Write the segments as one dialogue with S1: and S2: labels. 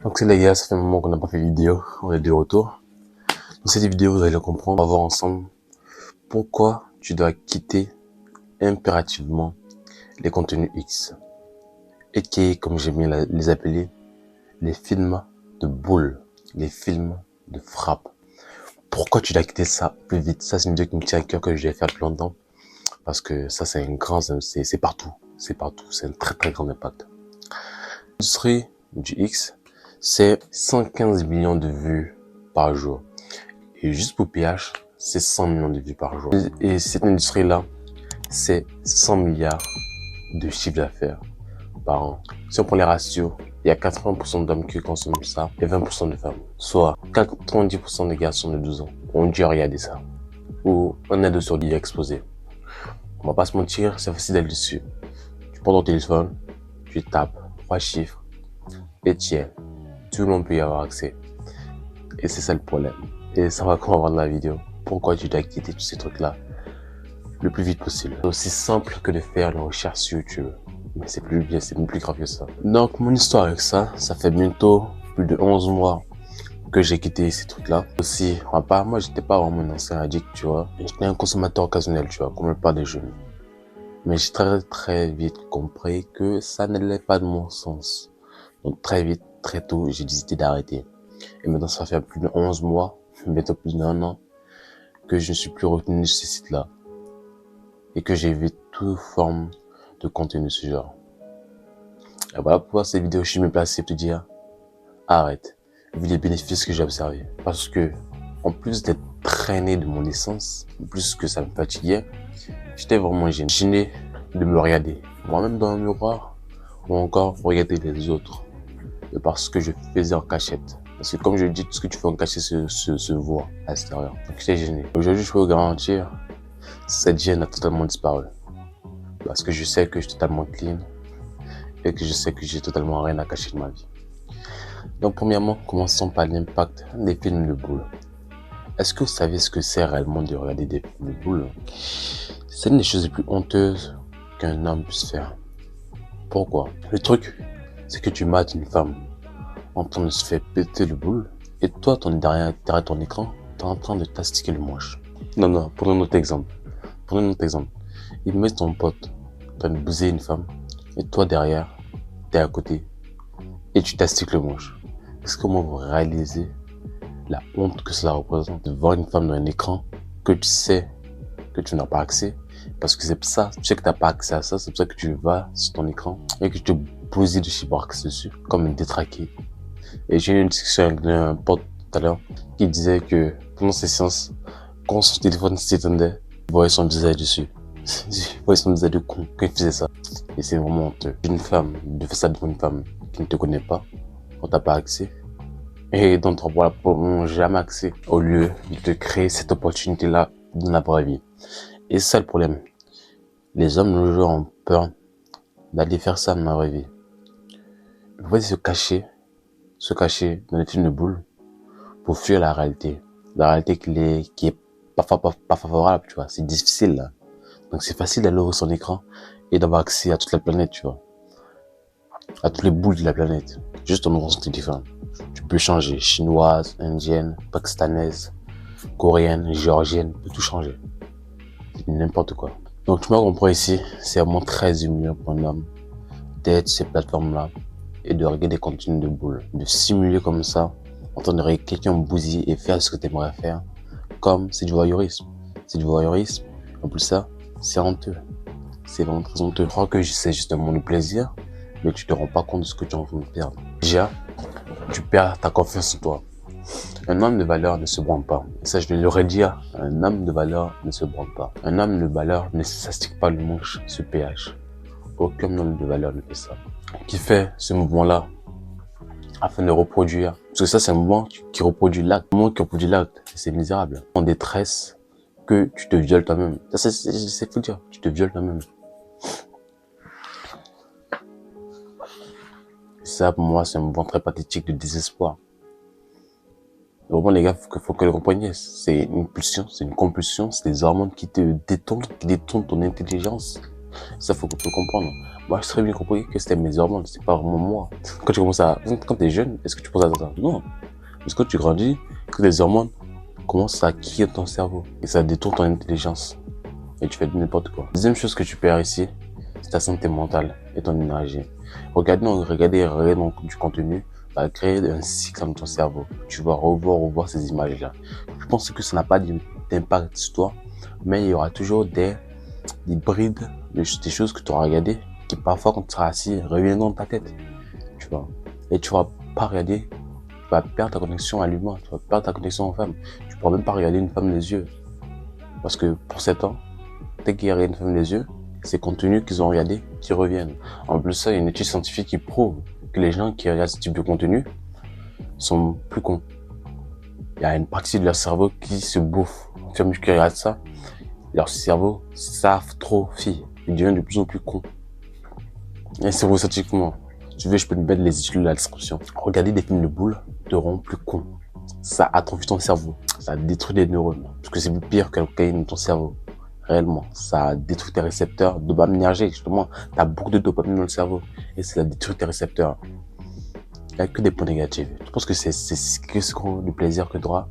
S1: Donc c'est les gars, ça fait un moment qu'on n'a pas fait de vidéo, on est de retour. Dans cette vidéo, vous allez le comprendre, on va voir ensemble pourquoi tu dois quitter impérativement les contenus X. Et qui est, comme j'aime bien les appeler, les films de boule, les films de frappe. Pourquoi tu dois quitter ça plus vite? Ça, c'est une vidéo qui me tient à cœur, que je vais faire depuis longtemps. Parce que ça, c'est un grand, c'est partout. C'est partout, c'est un très très grand impact. L'industrie du X, c'est 115 millions de vues par jour. Et juste pour PH, c'est 100 millions de vues par jour. Et cette industrie-là, c'est 100 milliards de chiffre d'affaires par an. Si on prend les ratios, il y a 80% d'hommes qui consomment ça et 20% de femmes. Soit 90% des garçons de 12 ans ont dû regarder ça. Ou un aide sur 10 exposé. On va pas se mentir, c'est facile d'aller dessus. Tu prends ton téléphone, tu tapes 3 chiffres et tiens, tout le monde peut y avoir accès. Et c'est ça le problème. Et ça va qu'on va voir dans la vidéo. Pourquoi tu dois quitter tous ces trucs-là le plus vite possible. C'est aussi simple que de faire une recherche sur YouTube. Mais c'est plus grave que ça. Donc mon histoire avec ça, ça fait bientôt plus de 11 mois que j'ai quitté ces trucs-là. Aussi, moi j'étais pas vraiment un ancien addict, tu vois. J'étais un consommateur occasionnel, tu vois, comme la plupart des jeunes. Mais j'ai très vite compris que ça n'allait pas de mon sens. Donc très vite, très tôt, j'ai décidé d'arrêter. Et maintenant ça fait plus de 11 mois, bientôt plus d'un an, que je ne suis plus retenu sur ces sites-là. Et que j'évite toute forme de contenu de ce genre. Et voilà pourquoi cette vidéo, je suis mieux placé pour te dire, arrête, vu les bénéfices que j'ai observés. Parce que, en plus d'être traîné de mon essence, plus que ça me fatiguait, j'étais vraiment gêné de me regarder. Moi-même dans le miroir, ou encore regarder les autres. Et parce que je faisais en cachette. Parce que comme je dis, tout ce que tu fais en cachette se voit à l'extérieur. Donc j'étais gêné. Aujourd'hui, je peux vous garantir, cette gêne a totalement disparu. Parce que je sais que je suis totalement clean et que je sais que j'ai totalement rien à cacher de ma vie. Donc premièrement, commençons par l'impact des films de boule. Est-ce que vous savez ce que c'est réellement de regarder des films de boule? C'est une des choses les plus honteuses qu'un homme puisse faire. Pourquoi? Le truc, c'est que tu mates une femme en train de se faire péter le boule et toi, derrière ton écran, t'es en train de t'astiquer le manche. Non, prenons notre exemple. Imagine ton pote en train de bouser une femme et toi derrière, t'es à côté et tu t'astiques le manche. Est-ce que vous réalisez la honte que cela représente de voir une femme dans un écran que tu sais que tu n'as pas accès? Parce que c'est pour ça, tu sais que tu n'as pas accès à ça, c'est pour ça que tu vas sur ton écran et que tu te bousilles de chibarx dessus, comme une détraquée. Et j'ai eu une discussion avec un pote tout à l'heure qui disait que pendant ses séances, quand son téléphone s'étendait, il voyait son visage dessus. Il voyait son visage de con quand il faisait ça. Et c'est vraiment honteux. Une femme, de faire ça devant une femme qui ne te connaît pas, quand t'as pas accès, et dont tu n'auras jamais accès, au lieu de te créer cette opportunité-là dans la vraie vie. Et c'est ça le problème. Les hommes, le jour, ont peur d'aller faire ça dans la vraie vie. Ils vont se cacher dans les films de boule pour fuir la réalité. La réalité qui est pas favorable, tu vois. C'est difficile, là. Donc c'est facile d'aller ouvrir son écran et d'avoir accès à toute la planète, tu vois. À toutes les boules de la planète. Juste en ouvrant son téléphone. Tu peux changer. Chinoise, indienne, pakistanaise, coréenne, géorgienne. Tu peux tout changer. C'est n'importe quoi. Donc tu m'as compris ici. C'est vraiment très humiliant pour un homme d'être sur ces plateformes-là et de regarder des contenus de boule. De simuler comme ça, en train de regarder quelqu'un bousiller et faire ce que tu aimerais faire. Comme c'est du voyeurisme. C'est du voyeurisme. En plus ça, c'est honteux. C'est vraiment très honteux. Je crois que c'est justement le plaisir, mais tu te rends pas compte de ce que tu es en train de perdre. Déjà, tu perds ta confiance en toi. Un homme de valeur ne se branle pas. Et ça, je le redire. Un homme de valeur ne se branle pas. Un homme de valeur ne s'astique pas le manche sur PH. Aucun homme de valeur ne fait ça. Qui fait ce mouvement-là afin de reproduire. Parce que ça, c'est un mouvement qui reproduit l'acte. Un mouvement qui reproduit l'acte, c'est misérable. En détresse, que tu te violes toi-même. Ça, c'est fou dire. Tu te violes toi-même. Ça, pour moi, c'est un mouvement très pathétique de désespoir. Vraiment, les gars, faut que le compreniez. C'est une pulsion, c'est une compulsion, c'est des hormones qui te détournent, qui détournent ton intelligence Ça, faut comprendre. Moi, je très bien compris que c'était mes hormones, c'est pas vraiment moi. Quand t'es jeune, est-ce que tu penses à ça? Non. Parce que tu grandis, que les hormones commencent à quitter ton cerveau. Et ça détourne ton intelligence. Et tu fais n'importe quoi. Deuxième chose que tu perds ici, c'est ta santé mentale et ton énergie. Regarder donc du contenu va créer un cycle dans ton cerveau. Tu vas revoir ces images-là. Je pense que ça n'a pas d'impact sur toi, mais il y aura toujours des brides, des choses que tu auras regardées qui parfois quand tu seras assis reviennent dans ta tête. Tu vois. Et tu vas pas regarder, tu vas perdre ta connexion à l'humain, tu vas perdre ta connexion aux femmes. Tu pourras même pas regarder une femme les yeux. Parce que pour 7 ans, dès qu'il y a une femme les yeux, ces contenus qu'ils ont regardés qui reviennent. En plus, ça, il y a une étude scientifique qui prouve que les gens qui regardent ce type de contenu sont plus cons. Il y a une partie de leur cerveau qui se bouffe. Au fur et à mesure qu'ils regardent ça, leur cerveau s'atrophie. Ils deviennent de plus en plus cons. Et c'est scientifiquement. Si tu veux, je peux te mettre les études dans la description. Regarder des films de boules te rend plus con. Ça atrophie ton cerveau. Ça détruit les neurones. Parce que c'est plus pire que la cocaïne dans ton cerveau. Réellement, ça détruit tes récepteurs dopaminergiques, justement. Tu as beaucoup de dopamine dans le cerveau et ça détruit tes récepteurs. Il n'y a que des points négatifs. Tu penses que c'est du plaisir que tu auras?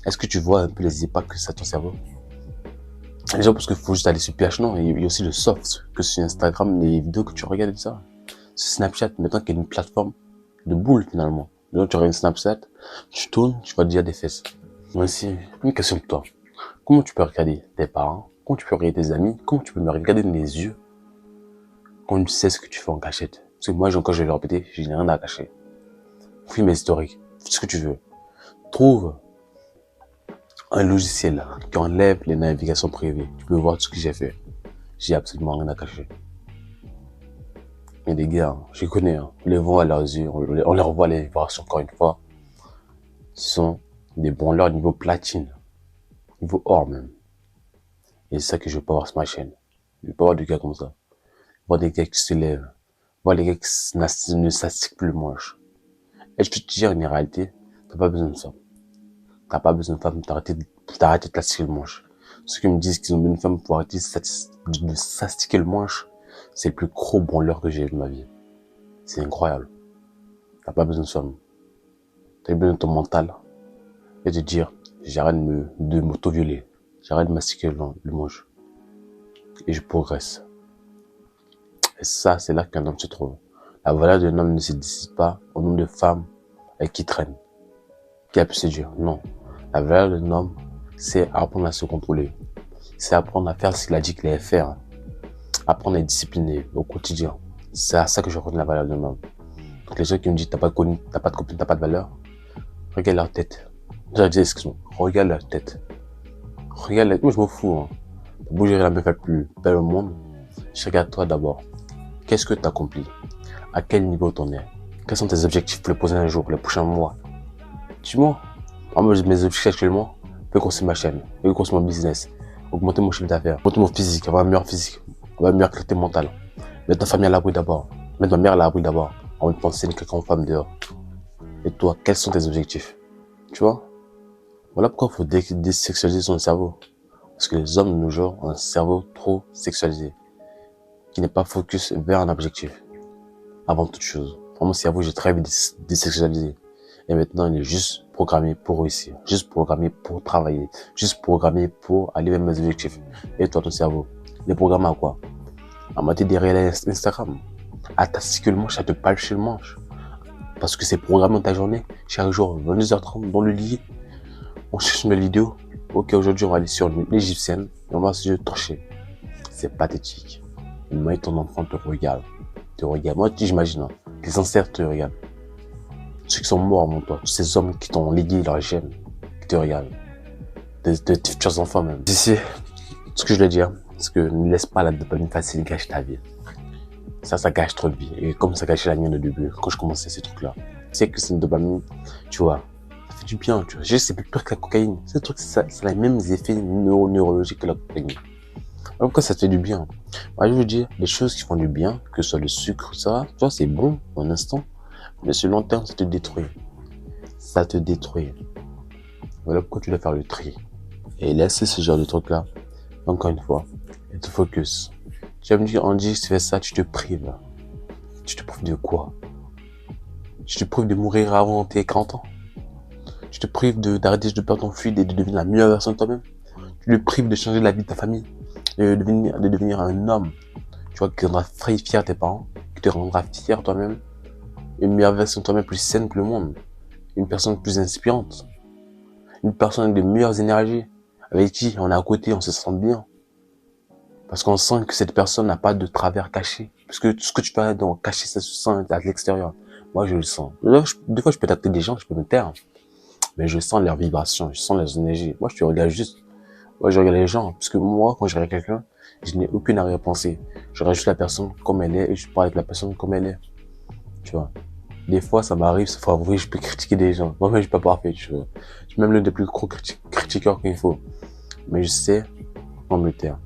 S1: Est-ce que tu vois un peu les impacts que ça a ton cerveau? Les gens pensent qu'il faut juste aller sur PH, non. Il y a aussi le soft, que sur Instagram, les vidéos que tu regardes et ça. Sur Snapchat, maintenant qu'il y a une plateforme de boules finalement. Donc tu regardes Snapchat, tu tournes, tu vois déjà des fesses. Voici une question pour toi. Comment tu peux regarder tes parents? Comment tu peux regarder tes amis? Comment tu peux me regarder dans les yeux quand tu sais ce que tu fais en cachette? Parce que moi, quand je vais le répéter, je n'ai rien à cacher. Fais mes historiques, fais ce que tu veux. Trouve un logiciel qui enlève les navigations privées. Tu peux voir tout ce que j'ai fait. J'ai absolument rien à cacher. Mais les gars, je connais, on les voit à leurs yeux, on les revoit les vibrations encore une fois. Ce sont des branleurs niveau platine, niveau or même. Et c'est ça que je veux pas voir sur ma chaîne. Je veux pas voir des gars comme ça. Voir des gars qui se lèvent. Voir des gars qui ne s'astiquent plus le manche. Et je peux te dire une réalité, t'as pas besoin de ça. T'as pas besoin de femme pour t'arrêter de t'astiquer le manche. Ceux qui me disent qu'ils ont besoin d'une femme pour arrêter de s'astiquer le manche, c'est le plus gros branleur que j'ai eu de ma vie. C'est incroyable. T'as pas besoin de ça. T'as besoin de ton mental. Et de dire, j'arrête de m'auto-violer. J'arrête de mastiquer le manche. Et je progresse. Et ça, c'est là qu'un homme se trouve. La valeur d'un homme ne se décide pas au nombre de femmes avec qui il traîne, qui a pu séduire. Non. La valeur d'un homme, c'est apprendre à se contrôler. C'est apprendre à faire ce qu'il a dit qu'il allait faire. Apprendre à être discipliné au quotidien. C'est à ça que je reconnais la valeur d'un homme. Donc les gens qui me disent t'as pas de copine, t'as pas de valeur, regarde leur tête. J'ai dit excuse-moi, regarde leur tête. Moi je m'en fous. Hein. Bouger la meuf la plus belle au monde. Je regarde toi d'abord. Qu'est-ce que tu accomplis? À quel niveau t'en es? Quels sont tes objectifs pour les prochains jours, les prochains mois? Dis-moi. Moi, mes objectifs actuellement, faire construire ma chaîne, faire construire mon business, augmenter mon chiffre d'affaires, augmenter mon physique, avoir un meilleur physique, avoir une meilleure qualité mentale. Mettre ta famille à l'abri d'abord. Mettre ma mère à l'abri d'abord. Avant de penser une quelqu'un femme dehors. Et toi, quels sont tes objectifs? Tu vois? Voilà pourquoi il faut désexualiser son cerveau. Parce que les hommes de nos jours ont un cerveau trop sexualisé, qui n'est pas focus vers un objectif. Avant toute chose. Pour mon cerveau, j'ai très vite désexualisé. Et maintenant, il est juste programmé pour réussir, juste programmé pour travailler, juste programmé pour aller vers mes objectifs. Et toi, ton cerveau, il est programmé à quoi? À mater des réels Instagram, à t'astiquer le manche, à te palcher le manche. Parce que c'est programmé dans ta journée, chaque jour, 22h30, dans le lit, on cherche une vidéo. Ok, aujourd'hui, on va aller sur l'égyptienne et on va se torcher. C'est pathétique. Moi, ton enfant te regarde. Moi, j'imagine, hein, tes ancêtres te regardent. Ceux qui sont morts avant toi, tous ces hommes qui t'ont légué leur gène, qui te regardent. Tes futurs enfants même. Ici, ce que je veux dire, c'est que ne laisse pas la dopamine facile gâcher ta vie. Ça gâche trop de vie. Et comme ça gâchait la mienne au début, quand je commençais ces trucs-là. Tu sais que c'est une dopamine, tu vois, ça fait du bien, tu vois. Juste, c'est plus pire que la cocaïne. C'est truc, ça a les mêmes effets neurologiques que la cocaïne. Alors pourquoi ça te fait du bien? Moi, je veux dire, les choses qui font du bien, que ce soit le sucre, ça, tu vois, c'est bon, un instant. Mais sur le long terme, ça te détruit. Ça te détruit. Voilà pourquoi tu dois faire le tri. Et laisser ce genre de trucs-là, encore une fois, et te focus. Tu vas me dire, Andy, si tu fais ça, tu te prives. Tu te prives de quoi? Tu te prives de mourir avant tes 40 ans. Tu te prives d'arrêter de perdre ton fluide et de devenir la meilleure version de toi-même. Tu te prives de changer la vie de ta famille, de devenir un homme, tu vois, qui rendra fier tes parents, qui te rendra fier toi-même, une meilleure version de toi-même plus saine que le monde, une personne plus inspirante, une personne avec de meilleures énergies, avec qui on est à côté, on se sent bien. Parce qu'on sent que cette personne n'a pas de travers caché. Parce que tout ce que tu peux donc cacher, ça se sent à l'extérieur. Moi, je le sens. Des fois, je peux tâter des gens, je peux me taire. Mais je sens leurs vibrations, je sens leurs énergies. Moi, je te regarde juste. Moi, je regarde les gens. Parce que moi, quand je regarde quelqu'un, je n'ai aucune arrière-pensée. Je regarde juste la personne comme elle est et je parle avec la personne comme elle est. Tu vois. Des fois, ça m'arrive, c'est faut avouer, je peux critiquer des gens. Moi-même, je suis pas parfait, tu vois. Je suis même l'un des plus gros critiqueurs qu'il faut. Mais je sais quand me taire.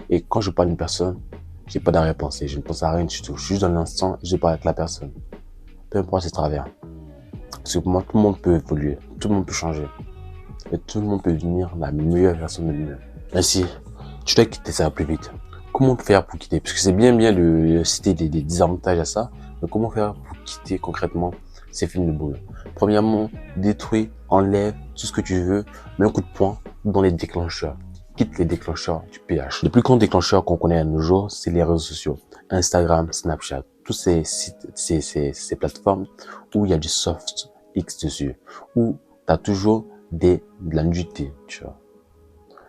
S1: Et quand je parle d'une personne, j'ai pas d'arrière-pensée. Je ne pense à rien du tout. Je suis juste dans l'instant, je parle avec la personne. Peu importe ses travers. Parce que pour moi, tout le monde peut évoluer. Tout le monde peut changer. Et tout le monde peut devenir la meilleure version de lui-même. Ainsi, tu dois quitter ça plus vite. Comment faire pour quitter? Parce que c'est bien de citer des désavantages à ça. Mais comment faire pour quitter concrètement ces films de boule? Premièrement, détruis, enlève tout ce que tu veux, mets un coup de poing dans les déclencheurs. Quitte les déclencheurs du PH. Les plus grands déclencheurs qu'on connaît à nos jours, c'est les réseaux sociaux. Instagram, Snapchat, tous ces sites, ces plateformes où il y a du soft X dessus, où tu as toujours de la nudité, tu vois.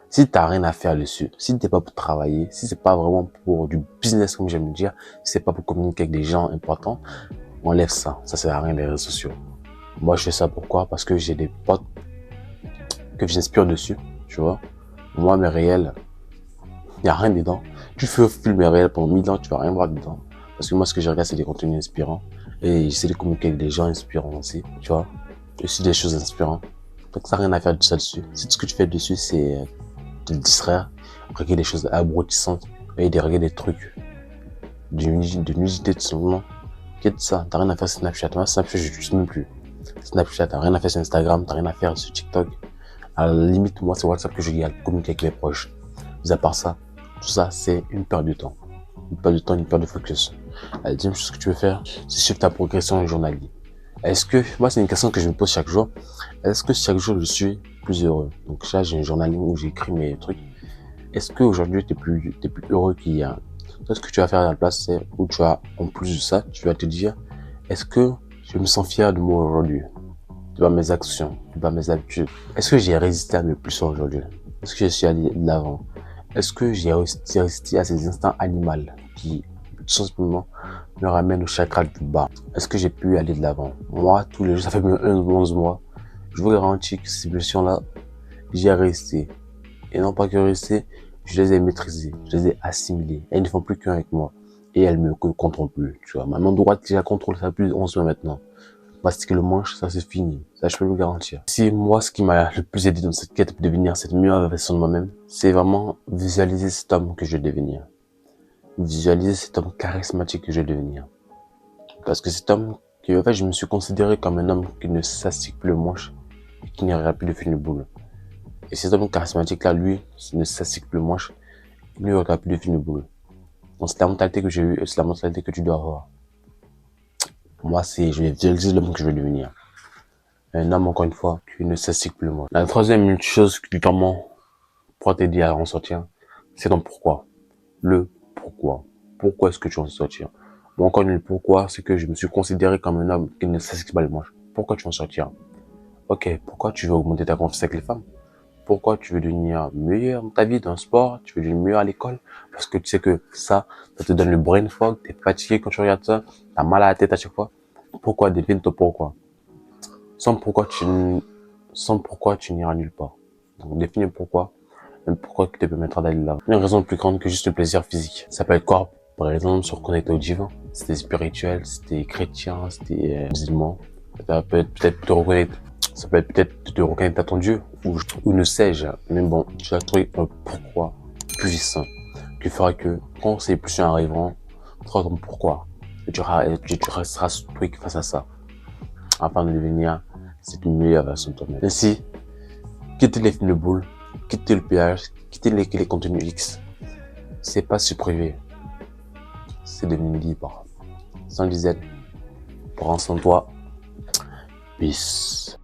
S1: Si t'as rien à faire dessus, si t'es pas pour travailler, si c'est pas vraiment pour du business comme j'aime le dire, si c'est pas pour communiquer avec des gens importants, enlève ça. Ça sert à rien les réseaux sociaux. Moi, je fais ça pourquoi? Parce que j'ai des potes que j'inspire dessus, tu vois. Moi, mes réels, y a rien dedans. Tu fais film mes réels pendant 1000 ans, tu vas rien voir dedans. Parce que moi, ce que je regarde, c'est des contenus inspirants. Et j'essaie de communiquer avec des gens inspirants aussi, tu vois. Aussi des choses inspirantes. Donc, ça n'a rien à faire de ça dessus. Si tout ce que tu fais dessus, c'est te distraire, regarder des choses abrutissantes, et de regarder des trucs de nudité tout simplement. Qu'est-ce que ça? T'as rien à faire sur Snapchat. Moi, Snapchat, je n'utilise même plus. Snapchat, t'as rien à faire sur Instagram, t'as rien à faire sur TikTok. À la limite, moi, c'est WhatsApp que je garde, communiquer avec mes proches. Mis à part ça, tout ça, c'est une perte de temps. Une perte de temps, une perte de focus. La deuxième chose que tu veux faire, c'est suivre ta progression journalière. Est-ce que, moi, c'est une question que je me pose chaque jour. Est-ce que chaque jour, je suis plus heureux? Donc là, j'ai un journal où j'écris mes trucs. Est-ce qu'aujourd'hui, t'es plus heureux qu'hier? Toi, ce que tu vas faire à la place, c'est, où tu vas, en plus de ça, tu vas te dire, est-ce que je me sens fier de moi aujourd'hui? De mes actions, de mes habitudes. Est-ce que j'ai résisté à mes pulsions aujourd'hui? Est-ce que je suis allé de l'avant? Est-ce que j'ai résisté à ces instincts animaux qui, tout simplement, me ramènent au chakra du bas? Est-ce que j'ai pu aller de l'avant? Moi, tous les jours, ça fait même 11 mois, je vous garantis que ces pulsions-là, j'y ai resté. Et non pas que rester, je les ai maîtrisées, je les ai assimilées. Elles ne font plus qu'un avec moi. Et elles me contrôlent plus, tu vois. Ma main droite, j'ai la contrôle, ça plus de 11 mois maintenant. Parce que le manche, ça c'est fini. Ça, je peux le garantir. Si moi, ce qui m'a le plus aidé dans cette quête de devenir cette meilleure version de moi-même, c'est vraiment visualiser cet homme que je vais devenir. Visualiser cet homme charismatique que je vais devenir. Parce que cet homme, en fait, je me suis considéré comme un homme qui ne s'astique plus le manche et qui n'aurait plus de fil de boule. Et cet homme charismatique-là, lui, ne s'astique plus le manche, il n'aurait plus de fil de boule. Donc c'est la mentalité que j'ai eue et c'est la mentalité que tu dois avoir. Moi, je vais visualiser l'homme que je vais devenir. Un homme, encore une fois, qui ne s'astique plus le manche. La troisième chose qui vraiment pourra t'aider à en sortir, c'est ton pourquoi. Le pourquoi. Pourquoi est-ce que tu veux en sortir? Moi, encore une pourquoi, c'est que je me suis considéré comme un homme qui ne s'astique pas le manche. Pourquoi tu veux en sortir? Ok, pourquoi tu veux augmenter ta confiance avec les femmes? Pourquoi tu veux devenir meilleur dans ta vie, dans le sport? Tu veux devenir meilleur à l'école? Parce que tu sais que ça te donne le brain fog, t'es fatigué quand tu regardes ça, t'as mal à la tête à chaque fois. Pourquoi? Devine ton pourquoi. Sans pourquoi tu n'iras nulle part. Donc, définis le pourquoi. Un pourquoi qui te permettra d'aller là. Une raison plus grande que juste le plaisir physique. Ça peut être quoi? Par exemple, se reconnecter au divin. Si t'es spirituel, si t'es chrétien, si t'es musulman. Ça peut être peut-être te reconnaître. Ça peut être peut-être te reconnaître à ton Dieu. Ou ne sais-je. Mais bon, tu as trouvé un pourquoi puissant. Qui fera que quand ces pulsions arriveront, tu auras ton pourquoi. Et tu resteras stoïque face à ça. Afin de devenir cette meilleure version de toi-même. Ainsi, quitter les films de boule, quitter le péage, quitter les contenus X. C'est pas se priver. c'est devenu libre. Sans disette, prends soin de toi. Peace.